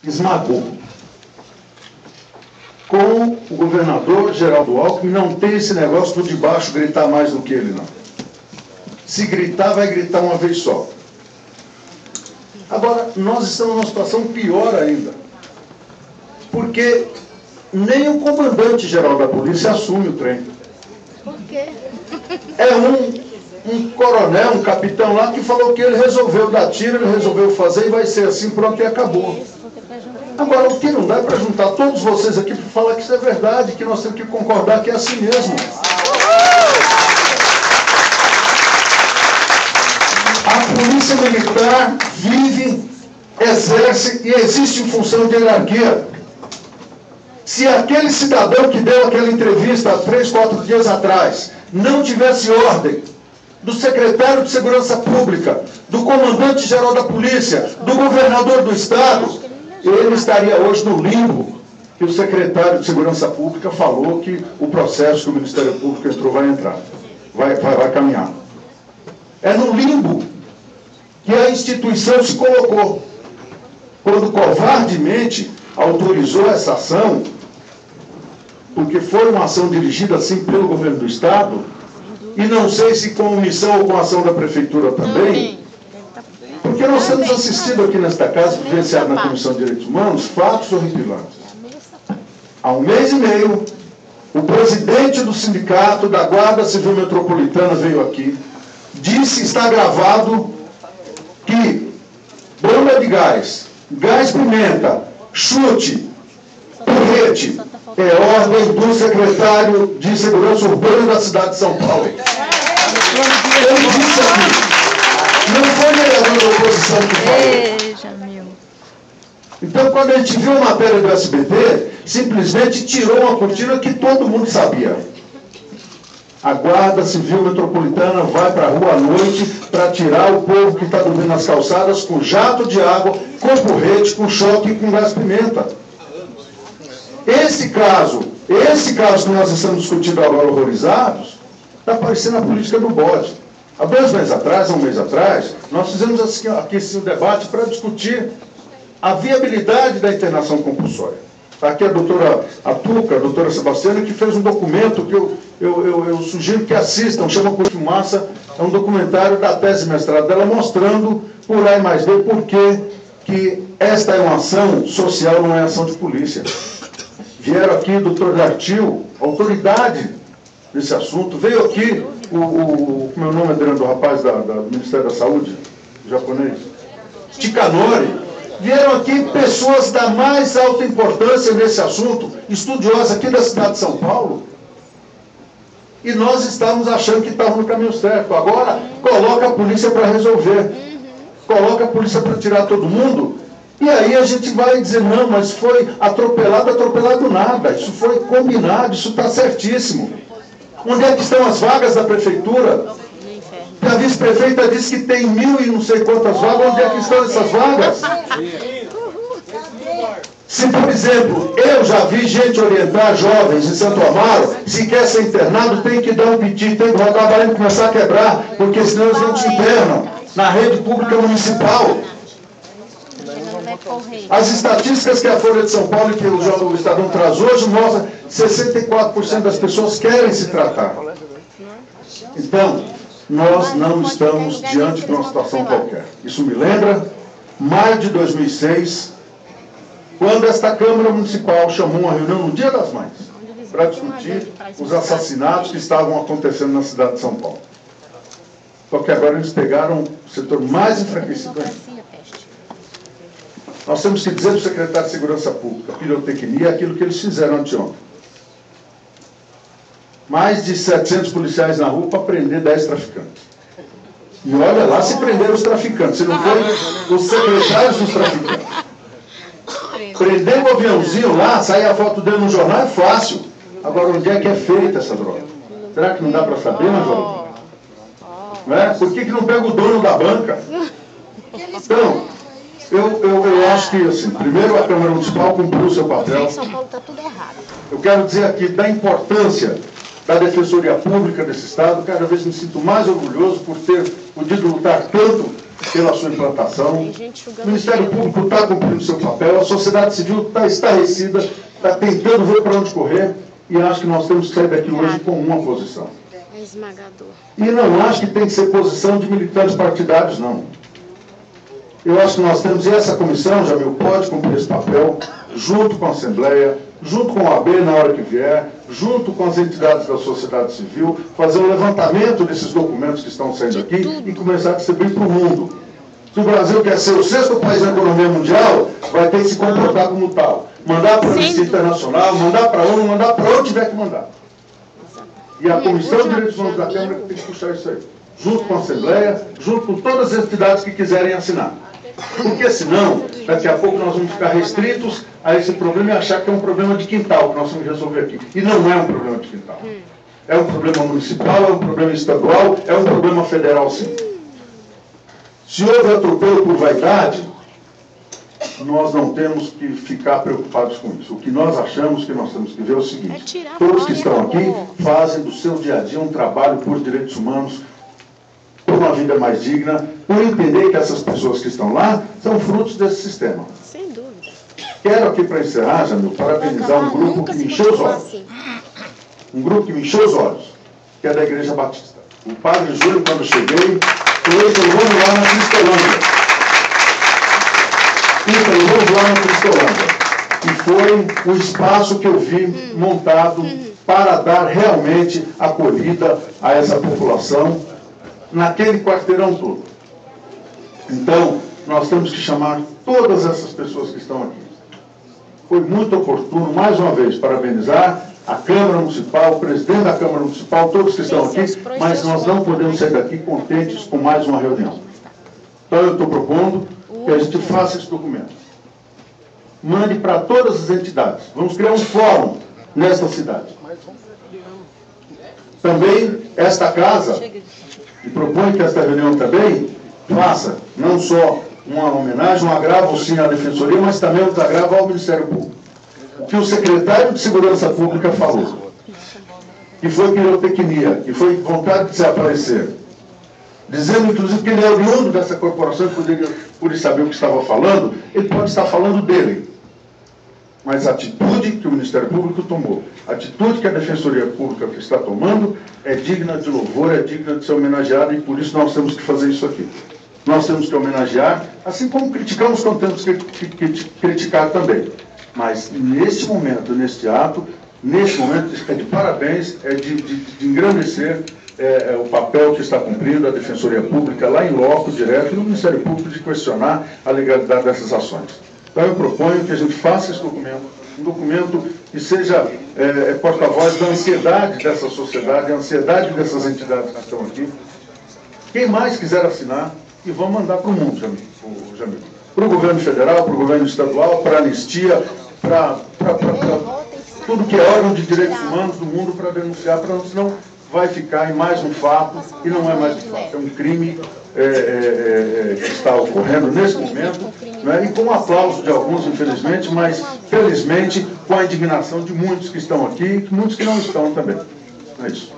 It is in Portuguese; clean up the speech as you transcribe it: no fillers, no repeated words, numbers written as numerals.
esmagou. Com o governador Geraldo Alckmin, não tem esse negócio do de baixo gritar mais do que ele, não. Se gritar, vai gritar uma vez só. Agora, nós estamos numa situação pior ainda, porque nem o comandante-geral da polícia assume o trem. Por quê? É um coronel, um capitão lá, que falou que ele resolveu dar tiro, ele resolveu fazer, e vai ser assim, pronto, e acabou. Agora, o que não dá é para juntar todos vocês aqui para falar que isso é verdade, que nós temos que concordar que é assim mesmo. A polícia militar vive, exerce e existe em função de hierarquia. Se aquele cidadão que deu aquela entrevista há 3, 4 dias atrás não tivesse ordem do secretário de Segurança Pública, do comandante-geral da polícia, do governador do estado, ele estaria hoje no limbo que o secretário de Segurança Pública falou que o processo que o Ministério Público entrou vai entrar, vai caminhar. É no limbo que a instituição se colocou, quando covardemente autorizou essa ação, porque foi uma ação dirigida assim pelo governo do estado, e não sei se com omissão ou com ação da prefeitura também, porque nós temos assistido aqui nesta casa, vivenciado na Comissão de Direitos Humanos, fatos horripilantes. Há 1 mês e meio, o presidente do sindicato da Guarda Civil Metropolitana veio aqui, disse, está gravado, que bomba de gás, gás pimenta, chute, porrete, é ordem do secretário de Segurança Urbana da cidade de São Paulo. Ele disse aqui. Não foi vereador da oposição que falou. Então, quando a gente viu a matéria do SBT, simplesmente tirou uma cortina que todo mundo sabia. A Guarda Civil Metropolitana vai para a rua à noite para tirar o povo que está dormindo nas calçadas com jato de água, com porrete, com choque e com gás pimenta. Esse caso que nós estamos discutindo agora, horrorizados, está parecendo a política do bode. Há 2 meses atrás, há 1 mês atrás, nós fizemos aqui esse debate para discutir a viabilidade da internação compulsória. Está aqui a doutora Atuca, a doutora Sebastiana, que fez um documento que eu sugiro que assistam, chama Por Fumaça, é um documentário da tese de mestrado dela, mostrando por A mais B por que esta é uma ação social, não é ação de polícia. Vieram aqui o doutor Dartil, autoridade desse assunto, veio aqui o meu nome é Adriano, do rapaz do Ministério da Saúde, japonês, Tikanori. Vieram aqui pessoas da mais alta importância nesse assunto, estudiosas aqui da cidade de São Paulo, e nós estávamos achando que estávamos no caminho certo. Agora, coloca a polícia para resolver, coloca a polícia para tirar todo mundo, e aí a gente vai dizer, não, mas foi atropelado nada, isso foi combinado, isso está certíssimo. Onde é que estão as vagas da prefeitura? A vice-prefeita disse que tem 1.000 e não sei quantas vagas. Onde é que estão essas vagas? Se, por exemplo, eu já vi gente orientar jovens em Santo Amaro, se quer ser internado, tem que dar um pedido, tem que rodar a barriga e começar a quebrar, porque senão eles não te internam na rede pública municipal. As estatísticas que a Folha de São Paulo e que o Estadão traz hoje mostram que 64% das pessoas querem se tratar. Então, nós não estamos diante de uma situação qualquer. Isso me lembra maio de 2006, quando esta Câmara Municipal chamou uma reunião no Dia das Mães para discutir os assassinatos que estavam acontecendo na cidade de São Paulo. Só que agora eles pegaram o setor mais enfraquecido ainda. Nós temos que dizer para o secretário de Segurança Pública, pirotecnia, aquilo que eles fizeram anteontem. Mais de 700 policiais na rua para prender 10 traficantes. E olha lá se prenderam os traficantes, se não foi os secretários dos traficantes. Prender o aviãozinho lá, sair a foto dele no jornal é fácil. Agora, onde é que é feita essa droga? Será que não dá para saber, Major? Não é? Por que não pega o dono da banca? Então, eu acho que, assim, primeiro a Câmara Municipal cumpriu o seu papel. Em São Paulo está tudo errado. Eu quero dizer aqui da importância da Defensoria Pública desse Estado. Cada vez me sinto mais orgulhoso por ter podido lutar tanto pela sua implantação. Tem gente O julgando Ministério gelo. Público está cumprindo seu papel, a sociedade civil está estarrecida, está tentando ver para onde correr, e acho que nós temos que sair daqui hoje com uma posição. É esmagador. E não acho que tem que ser posição de militantes partidários, não. Eu acho que nós temos, e essa comissão, Jamil, pode cumprir esse papel, junto com a Assembleia, junto com a OAB na hora que vier, junto com as entidades da sociedade civil, fazer um levantamento desses documentos que estão saindo aqui e começar a distribuir para o mundo. Se o Brasil quer ser o 6º país na economia mundial, vai ter que se comportar como tal. Mandar para a Amnistia Internacional, mandar para a ONU, mandar para onde tiver que mandar. E a Comissão de Direitos Humanos da Câmara tem que puxar isso aí. Junto com a Assembleia, junto com todas as entidades que quiserem assinar. Porque senão, daqui a pouco nós vamos ficar restritos a esse problema e achar que é um problema de quintal que nós vamos resolver aqui. E não é um problema de quintal. É um problema municipal, é um problema estadual, é um problema federal, sim. Se houve atropelo por vaidade, nós não temos que ficar preocupados com isso. O que nós achamos que nós temos que ver é o seguinte: todos que estão aqui fazem do seu dia a dia um trabalho por direitos humanos, por uma vida mais digna, por entender que essas pessoas que estão lá são frutos desse sistema. Sem dúvida. Quero aqui, para encerrar, Jamil, parabenizar um grupo que me encheu os olhos. Um grupo que me encheu os olhos, que é da Igreja Batista. O padre Júlio, quando eu cheguei, falou que vamos lá na Cristolândia. Vamos lá na Cristolândia. E foi o espaço que eu vi montado para dar realmente acolhida a essa população naquele quarteirão todo. Então, nós temos que chamar todas essas pessoas que estão aqui. Foi muito oportuno, mais uma vez, parabenizar a Câmara Municipal, o presidente da Câmara Municipal, todos que estão aqui, mas nós não podemos sair daqui contentes com mais uma reunião. Então, eu estou propondo que a gente faça esse documento. Mande para todas as entidades. Vamos criar um fórum nesta cidade. Também, esta casa, e propõe que esta reunião também faça não só uma homenagem, um agravo sim à Defensoria, mas também um agravo ao Ministério Público. O que o secretário de Segurança Pública falou, que foi pirotecnia, que foi vontade de desaparecer, dizendo inclusive que ele é oriundo dessa corporação e por saber o que estava falando, ele pode estar falando dele. Mas a atitude que o Ministério Público tomou, a atitude que a Defensoria Pública está tomando, é digna de louvor, é digna de ser homenageada, e por isso nós temos que fazer isso aqui. Nós temos que homenagear, assim como criticamos quando temos que criticar também. Mas neste momento, neste ato, é de parabéns, é de engrandecer o papel que está cumprindo a Defensoria Pública lá em loco, direto, e o Ministério Público de questionar a legalidade dessas ações. Então eu proponho que a gente faça esse documento, um documento que seja porta-voz da ansiedade dessa sociedade, a ansiedade dessas entidades que estão aqui. Quem mais quiser assinar, e vamos mandar para o mundo, Jamil. Para o governo federal, para o governo estadual, para a anistia, para tudo que é órgão de direitos humanos do mundo para denunciar, para senão vai ficar em mais um fato, e não é mais um fato, é um crime que está ocorrendo nesse momento, né, e com o aplauso de alguns, infelizmente, mas felizmente com a indignação de muitos que estão aqui e muitos que não estão também. É isso.